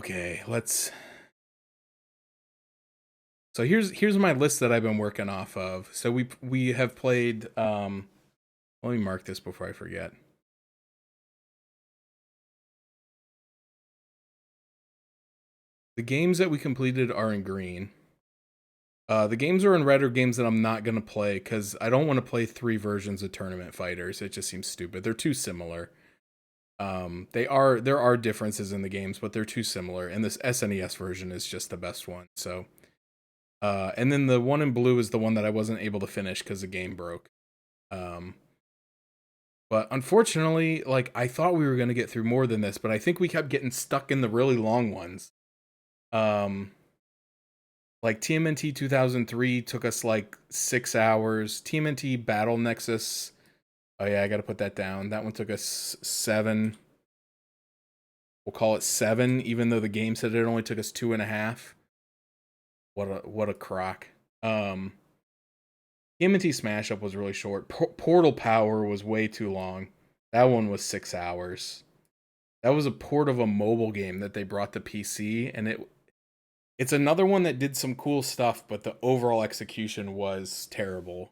Okay, let's. So here's my list that I've been working off of. So we have played. Let me mark this before I forget. The games that we completed are in green. The games are in red are games that I'm not gonna play because I don't want to play 3 versions of Tournament Fighters. It just seems stupid. They're too similar. There are differences in the games, but they're too similar. And this SNES version is just the best one. So, and then the one in blue is the one that I wasn't able to finish because the game broke. Um, but unfortunately, like I thought we were gonna get through more than this, but I think we kept getting stuck in the really long ones. Um, like TMNT 2003 took us like 6 hours. TMNT Battle Nexus. Oh yeah, I got to put that down. That one took us 7. We'll call it 7, even though the game said it only took us 2.5. What a crock. TMNT Smash Up was really short. Portal Power was way too long. That one was 6 hours. That was a port of a mobile game that they brought to PC, and it's another one that did some cool stuff, but the overall execution was terrible.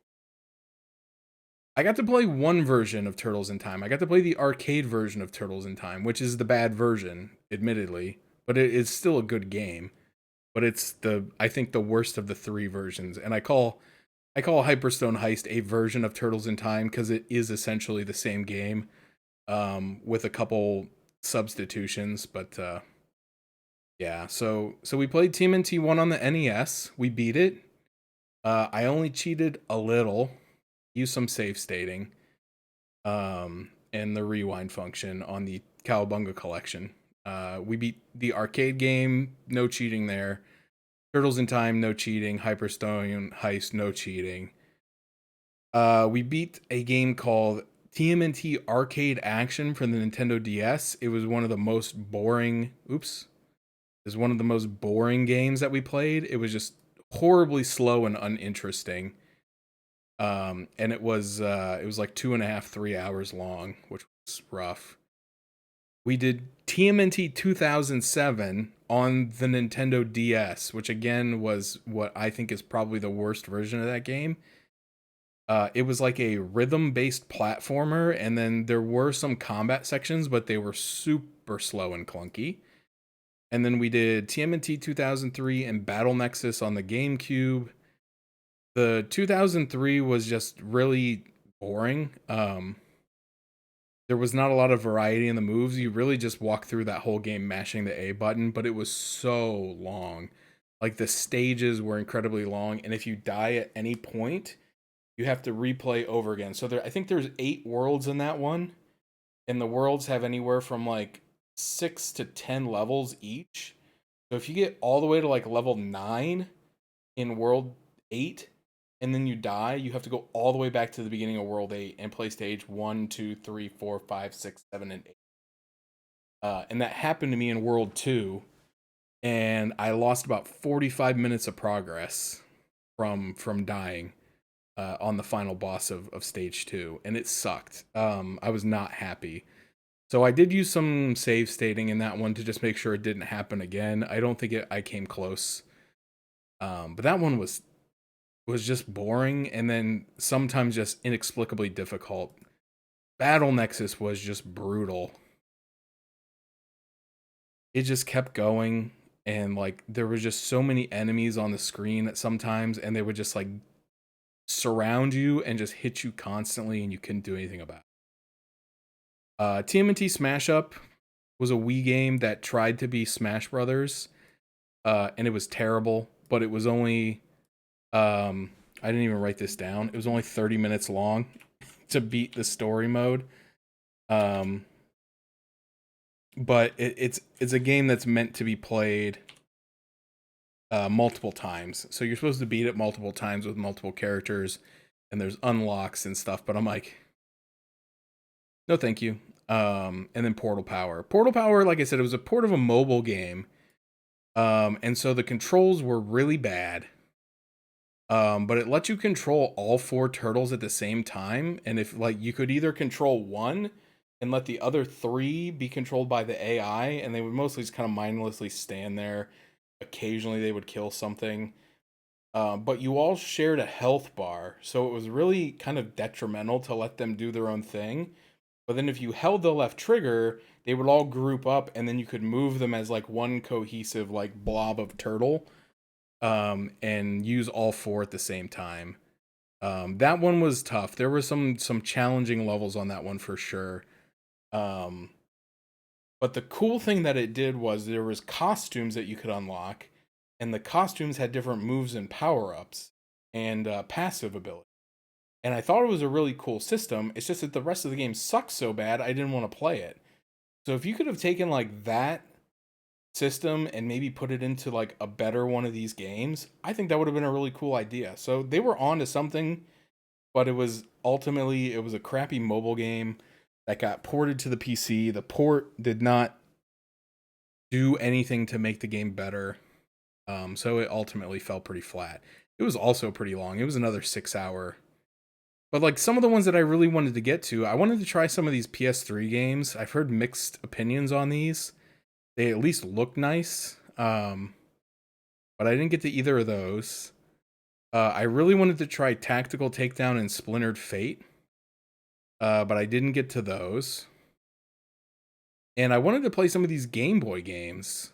I got to play one version of Turtles in Time. I got to play the arcade version of Turtles in Time, which is the bad version, admittedly, but it is still a good game. But it's I think the worst of the 3 versions, and I call Hyperstone Heist a version of Turtles in Time because it is essentially the same game, with a couple substitutions. But yeah, so we played TMNT 1 on the NES. We beat it. I only cheated a little, used some save stating, and the rewind function on the Cowabunga collection. We beat the arcade game, no cheating there. Turtles in Time, no cheating. Hyperstone Heist, no cheating. We beat a game called TMNT Arcade Action for the Nintendo DS. It was one of the most boring. Oops. It was one of the most boring games that we played. It was just horribly slow and uninteresting. And it was like 2.5, 3 hours long, which was rough. We did TMNT 2007 on the Nintendo DS, which again was what I think is probably the worst version of that game. It was like a rhythm-based platformer, and then there were some combat sections, but they were super slow and clunky. And then we did TMNT 2003 and Battle Nexus on the GameCube. The 2003 was just really boring. There was not a lot of variety in the moves. You really just walk through that whole game mashing the A button, but it was so long. Like the stages were incredibly long, and if you die at any point, you have to replay over again. So I think there's 8 worlds in that one, and the worlds have anywhere from like 6 to 10 levels each. So if you get all the way to like level 9 in world 8, and then you die, you have to go all the way back to the beginning of world 8 and play stage 1, 2, 3, 4, 5, 6, 7, and 8. And that happened to me in world 2, and I lost about 45 minutes of progress from dying on the final boss of stage 2, and it sucked. I was not happy. So I did use some save stating in that one to just make sure it didn't happen again. I don't think I came close. But that one was just boring, and then sometimes just inexplicably difficult. Battle Nexus was just brutal. It just kept going, and like there was just so many enemies on the screen at sometimes, and they would just like surround you and just hit you constantly, and you couldn't do anything about it. TMNT Smash Up was a Wii game that tried to be Smash Brothers, and it was terrible. But it was only, I didn't even write this down. It was only 30 minutes long to beat the story mode. But it's a game that's meant to be played multiple times. So you're supposed to beat it multiple times with multiple characters, and there's unlocks and stuff. But I'm like, no, thank you. And then Portal Power. Portal Power, like I said, it was a port of a mobile game. And so the controls were really bad. But it lets you control all 4 turtles at the same time. And if like you could either control one and let the other 3 be controlled by the AI, and they would mostly just kind of mindlessly stand there. Occasionally, they would kill something. But you all shared a health bar, so it was really kind of detrimental to let them do their own thing. But then if you held the left trigger, they would all group up, and then you could move them as like one cohesive like blob of turtle, and use all 4 at the same time. That one was tough. There were some challenging levels on that one for sure. Um, but the cool thing that it did was there was costumes that you could unlock, and the costumes had different moves and power ups and passive ability. And I thought it was a really cool system. It's just that the rest of the game sucks so bad I didn't want to play it. So if you could have taken like that system and maybe put it into like a better one of these games, I think that would have been a really cool idea. So they were on to something, but it was a crappy mobile game that got ported to the PC. The port did not do anything to make the game better. So it ultimately fell pretty flat. It was also pretty long. It was another 6 hour. But like some of the ones that I really wanted to get to, I wanted to try some of these PS3 games. I've heard mixed opinions on these. They at least look nice. But I didn't get to either of those. I really wanted to try Tactical Takedown and Splintered Fate. But I didn't get to those. And I wanted to play some of these Game Boy games,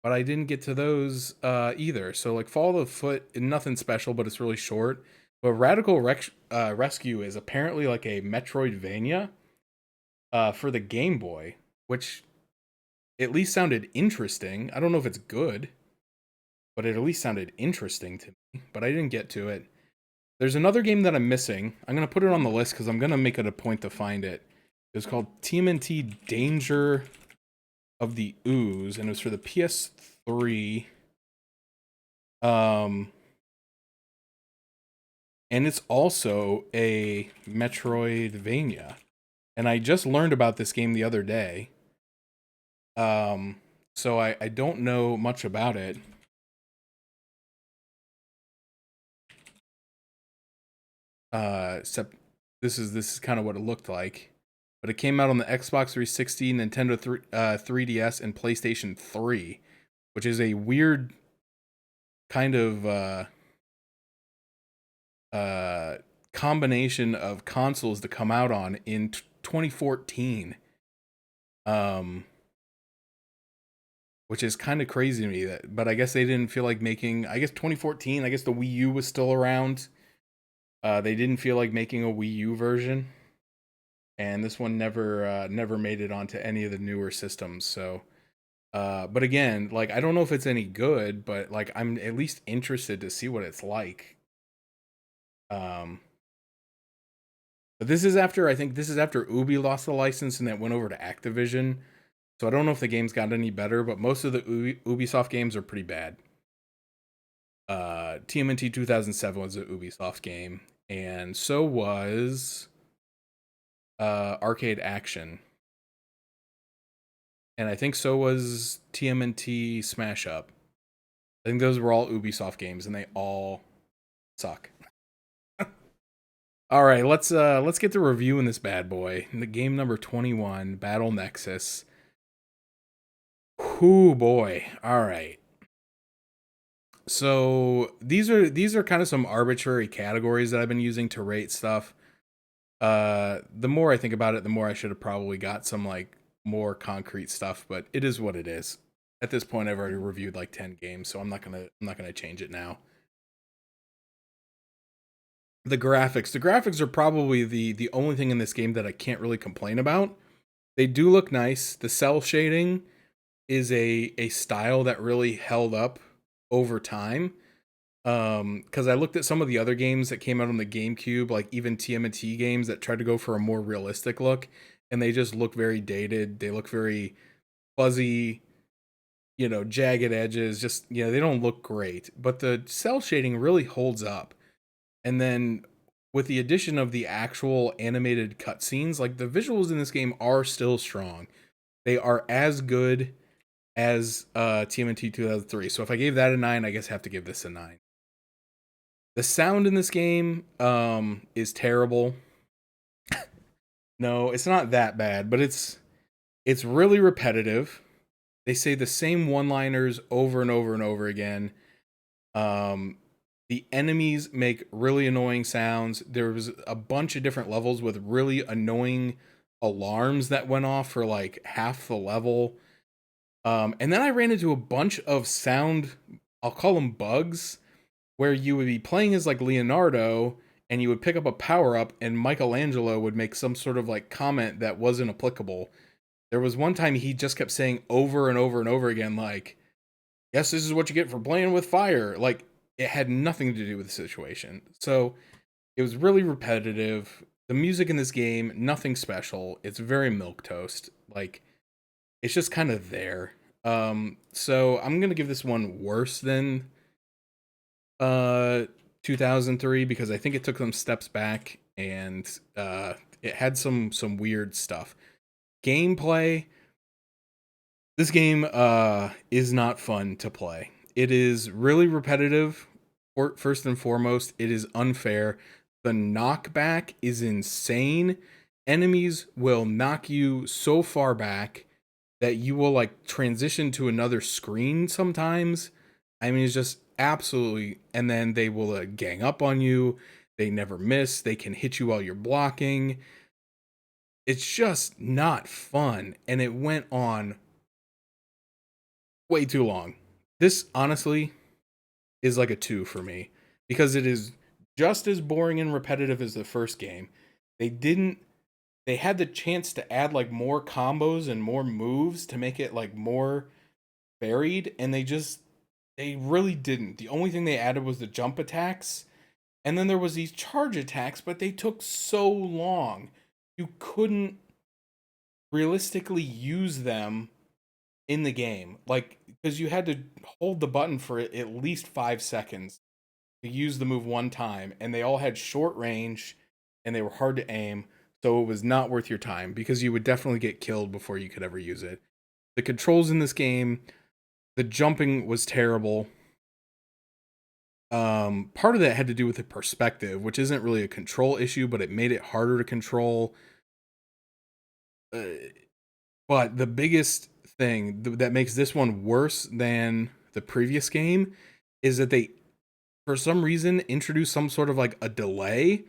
but I didn't get to those either. So like Fall of the Foot, nothing special, but it's really short. But Rescue is apparently like a Metroidvania for the Game Boy, which at least sounded interesting. I don't know if it's good, but it at least sounded interesting to me. But I didn't get to it. There's another game that I'm missing. I'm going to put it on the list because I'm going to make it a point to find it. It's called TMNT Danger of the Ooze, and it was for the PS3. And it's also a Metroidvania. And I just learned about this game the other day. So I don't know much about it. Except this is kind of what it looked like. But it came out on the Xbox 360, Nintendo 3DS, and PlayStation 3, which is a weird kind of combination of consoles to come out on in 2014. Which is kind of crazy to me. But I guess they didn't feel like making. I guess 2014. I guess the Wii U was still around. They didn't feel like making a Wii U version, and this one never made it onto any of the newer systems. So, but again, like I don't know if it's any good, but like I'm at least interested to see what it's like. But this is after I think this is after Ubi lost the license and that went over to Activision. So I don't know if the game's got any better, but most of the Ubisoft games are pretty bad. TMNT 2007 was an Ubisoft game, and so was Arcade Action, and I think so was TMNT Smash Up. I think those were all Ubisoft games, and they all suck. All right, let's get to reviewing this bad boy. The game number 21, Battle Nexus. Whoo boy! All right. So these are kind of some arbitrary categories that I've been using to rate stuff. The more I think about it, the more I should have probably got some like more concrete stuff, but it is what it is. At this point, I've already reviewed like 10 games, so I'm not gonna change it now. The graphics are probably the only thing in this game that I can't really complain about. They do look nice. The cell shading is a style that really held up over time. Because I looked at some of the other games that came out on the GameCube, like even TMNT games that tried to go for a more realistic look, and they just look very dated. They look very fuzzy, jagged edges. Just they don't look great. But the cell shading really holds up. And then with the addition of the actual animated cutscenes, like the visuals in this game are still strong. They are as good as TMNT 2003. So if I gave that a 9, I guess I have to give this a 9. The sound in this game is terrible. No, it's not that bad, but it's really repetitive. They say the same one-liners over and over and over again. Um, the enemies make really annoying sounds. There was a bunch of different levels with really annoying alarms that went off for like half the level. And then I ran into a bunch of sound, I'll call them bugs, where you would be playing as like Leonardo and you would pick up a power up and Michelangelo would make some sort of like comment that wasn't applicable. There was one time he just kept saying over and over and over again, like, yes, this is what you get for playing with fire. Like, it had nothing to do with the situation. So it was really repetitive. The music in this game, nothing special. It's very milk toast. Like, it's just kind of there. So I'm gonna give this one worse than uh 2003 because I think it took some steps back and it had some weird stuff. Gameplay, this game is not fun to play. It is really repetitive. First and foremost, it is unfair. The knockback is insane. Enemies will knock you so far back that you will like transition to another screen sometimes. I mean, it's just absolutely, and then they will gang up on you. They never miss. They can hit you while you're blocking. It's just not fun. And it went on way too long. This honestly is like a 2 for me because it is just as boring and repetitive as the first game. They didn't they had the chance to add like more combos and more moves to make it like more varied and they really didn't. The only thing they added was the jump attacks and then there was these charge attacks, but they took so long. You couldn't realistically use them in the game. Like, because you had to hold the button for at least 5 seconds to use the move one time, and they all had short range and they were hard to aim. So it was not worth your time because you would definitely get killed before you could ever use it. The controls in this game, the jumping was terrible. Part of that had to do with the perspective, which isn't really a control issue, but it made it harder to control. Uh, but the biggest thing that makes this one worse than the previous game is that they, for some reason, introduced some sort of like a delay.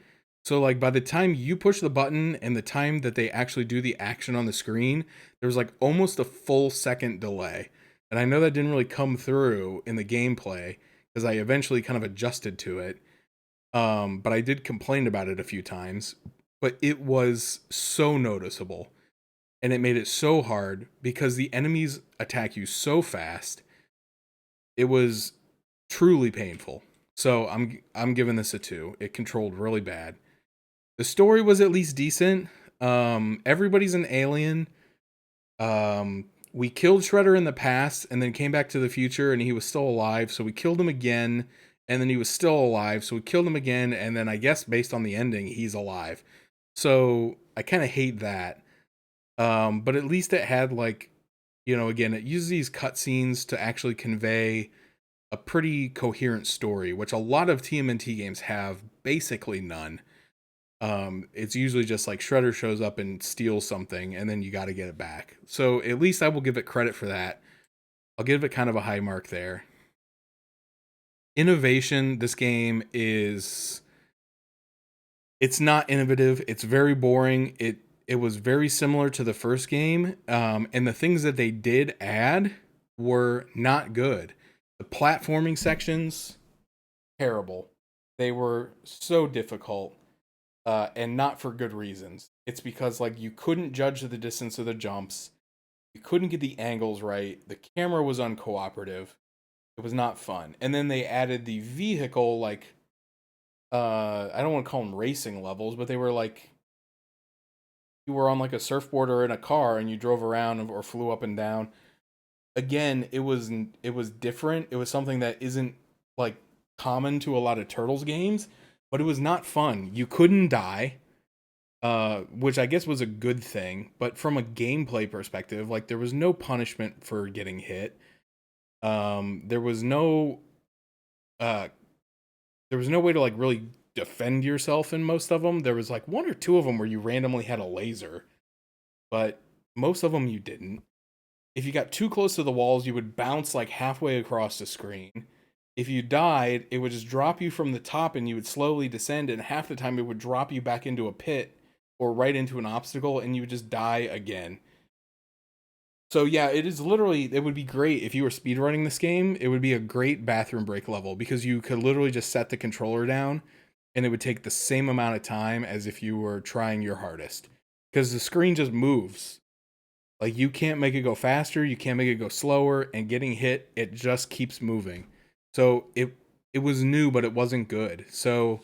So like by the time you push the button and the time that they actually do the action on the screen, there's like almost a full second delay. And I know that didn't really come through in the gameplay because I eventually kind of adjusted to it. But I did complain about it a few times. But it was so noticeable and it made it so hard because the enemies attack you so fast. It was truly painful. So I'm giving this a 2. It controlled really bad. The story was at least decent. Everybody's an alien. We killed Shredder in the past and then came back to the future and he was still alive. So we killed him again and then he was still alive. So we killed him again and then I guess based on the ending, he's alive. So I kind of hate that. But at least it had like, again, it uses these cutscenes to actually convey a pretty coherent story, which a lot of TMNT games have basically none. It's usually just like Shredder shows up and steals something, and then you got to get it back. So at least I will give it credit for that. I'll give it kind of a high mark there. Innovation, this game is it's not innovative. It's very boring. It was very similar to the first game, and the things that they did add were not good. The platforming sections, terrible. They were so difficult, and not for good reasons. It's because like you couldn't judge the distance of the jumps, you couldn't get the angles right. The camera was uncooperative. It was not fun. And then they added the vehicle like I don't want to call them racing levels, but they were like you were on like a surfboard or in a car and you drove around or flew up and down. Again, it was different. It was something that isn't like common to a lot of Turtles games, but it was not fun. You couldn't die, which I guess was a good thing. But from a gameplay perspective, like there was no punishment for getting hit. There was no uh, there was no way to like really defend yourself in most of them. There was like one or two of them where you randomly had a laser, but most of them you didn't. If you got too close to the walls, you would bounce like halfway across the screen. If you died, it would just drop you from the top and you would slowly descend, and half the time it would drop you back into a pit or right into an obstacle and you would just die again. So yeah, it is literally, it would be great if you were speedrunning this game. It would be a great bathroom break level because you could literally just set the controller down and it would take the same amount of time as if you were trying your hardest. Because the screen just moves. Like you can't make it go faster, you can't make it go slower, and getting hit, it just keeps moving. So it was new, but it wasn't good. So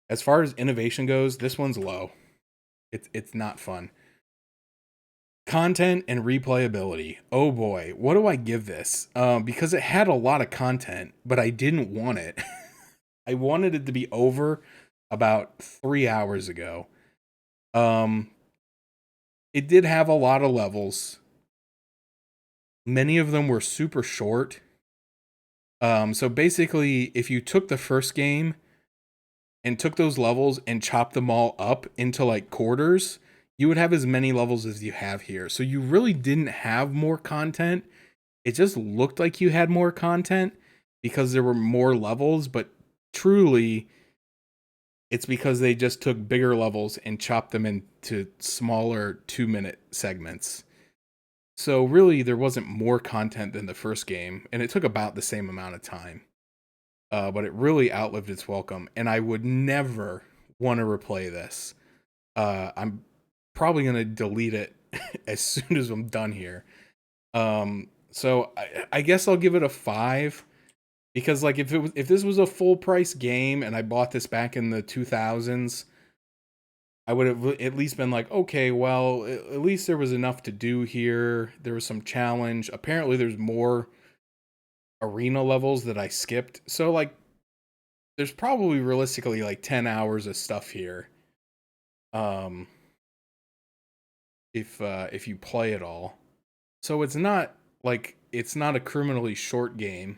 as far as innovation goes, this one's low. It's not fun. Content and replayability. Oh boy, what do I give this? Because it had a lot of content, but I didn't want it. I wanted it to be over about 3 hours ago. It did have a lot of levels. Many of them were super short. So basically, if you took the first game and took those levels and chopped them all up into like quarters, you would have as many levels as you have here. So you really didn't have more content. It just looked like you had more content because there were more levels, but truly it's because they just took bigger levels and chopped them into smaller 2-minute segments. So really there wasn't more content than the first game, and it took about the same amount of time. But it really outlived its welcome, and I would never want to replay this. I'm probably going to delete it as soon as I'm done here. So I guess I'll give it a 5, because like if this was a full price game and I bought this back in the 2000s, I would have at least been like, okay, well, at least there was enough to do here. There was some challenge. Apparently there's more arena levels that I skipped. So like there's probably realistically like 10 hours of stuff here. If you play it all. So it's not a criminally short game,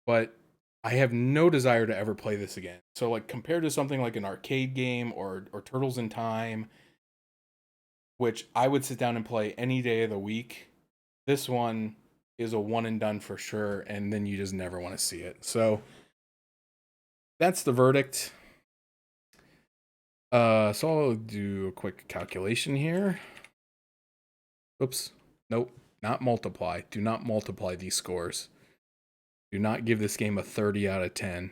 but I have no desire to ever play this again. So like compared to something like an arcade game or Turtles in Time, which I would sit down and play any day of the week, this one is a one and done for sure, and then you just never want to see it. So that's the verdict. So I'll do a quick calculation here. Oops. Nope. Not multiply. Do not multiply these scores. Do not give this game a 30 out of 10.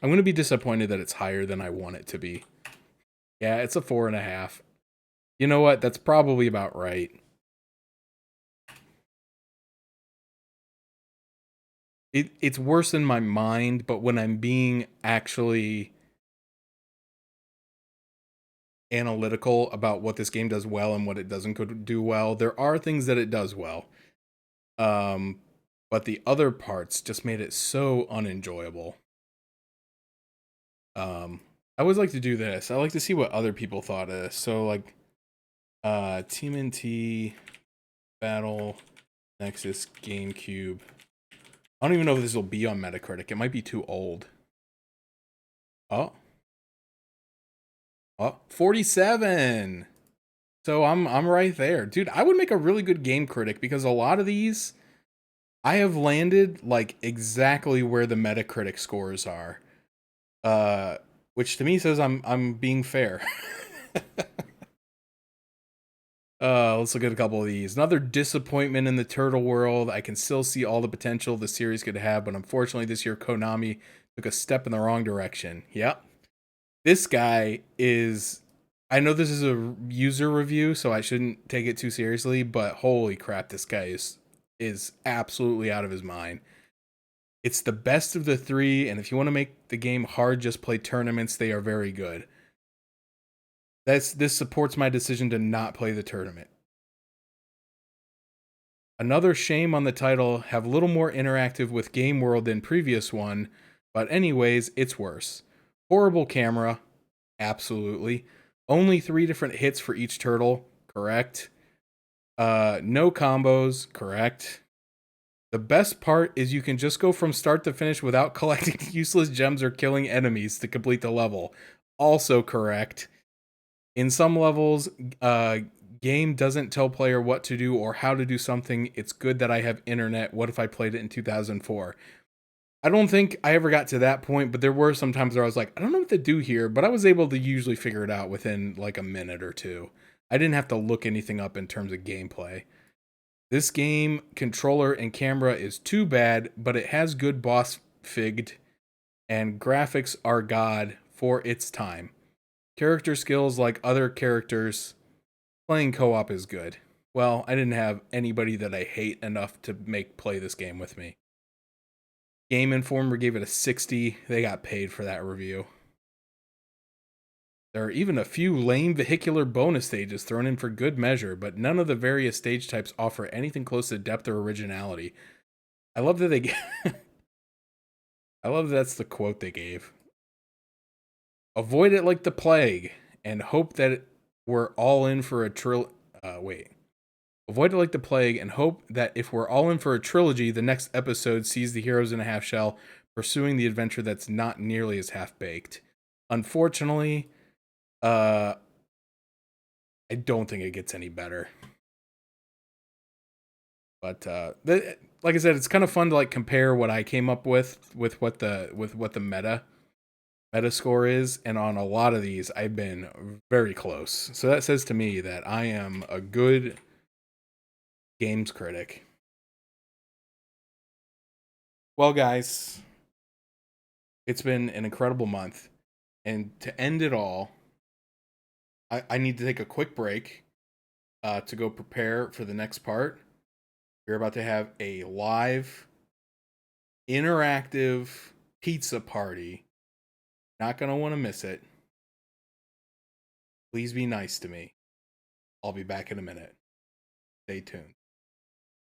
I'm going to be disappointed that it's higher than I want it to be. Yeah, it's a 4.5. You know what? That's probably about right. It's worse in my mind, but when I'm being actually analytical about what this game does well and what it doesn't do well, there are things that it does well. But the other parts just made it so unenjoyable. I always like to do this. I like to see what other people thought of this. So like TMNT Battle Nexus Gamecube. I don't even know if this will be on Metacritic. It might be too old. Oh. 47. So I'm right there. Dude, I would make a really good game critic because a lot of these I have landed like exactly where the Metacritic scores are. Which to me says I'm being fair. Let's look at a couple of these. Another disappointment in the turtle world. I can still see all the potential the series could have, but unfortunately this year Konami took a step in the wrong direction. Yep. This guy is, I know this is a user review, so I shouldn't take it too seriously, but holy crap, this guy is absolutely out of his mind. It's the best of the three, and if you want to make the game hard, just play tournaments. They are very good. This supports my decision to not play the tournament. Another shame on the title, have a little more interactive with Game World than previous one, but anyways, it's worse. Horrible camera, absolutely. Only 3 different hits for each turtle, correct. No combos, correct. The best part is you can just go from start to finish without collecting useless gems or killing enemies to complete the level. Also correct. In some levels, game doesn't tell player what to do or how to do something. It's good that I have internet. What if I played it in 2004? I don't think I ever got to that point, but there were some times where I was like, I don't know what to do here, but I was able to usually figure it out within like a minute or two. I didn't have to look anything up in terms of gameplay. This game, controller and camera is too bad, but it has good boss figged, and graphics are god for its time. Character skills like other characters, playing co-op is good. Well, I didn't have anybody that I hate enough to make play this game with me. Game Informer gave it a 60. They got paid for that review. There are even a few lame vehicular bonus stages thrown in for good measure, but none of the various stage types offer anything close to depth or originality. I love that they I love that's the quote they gave. Avoid it like the plague and hope that we're all in for a Avoid it like the plague and hope that if we're all in for a trilogy, the next episode sees the heroes in a half shell pursuing the adventure that's not nearly as half-baked. Unfortunately, I don't think it gets any better. But like I said, it's kind of fun to like compare what I came up with what the metascore is, and on a lot of these, I've been very close. So that says to me that I am a good games critic. Well, guys, it's been an incredible month, and to end it all, I need to take a quick break to go prepare for the next part. We're about to have a live, interactive pizza party. Not gonna want to miss it. Please be nice to me. I'll be back in a minute. Stay tuned.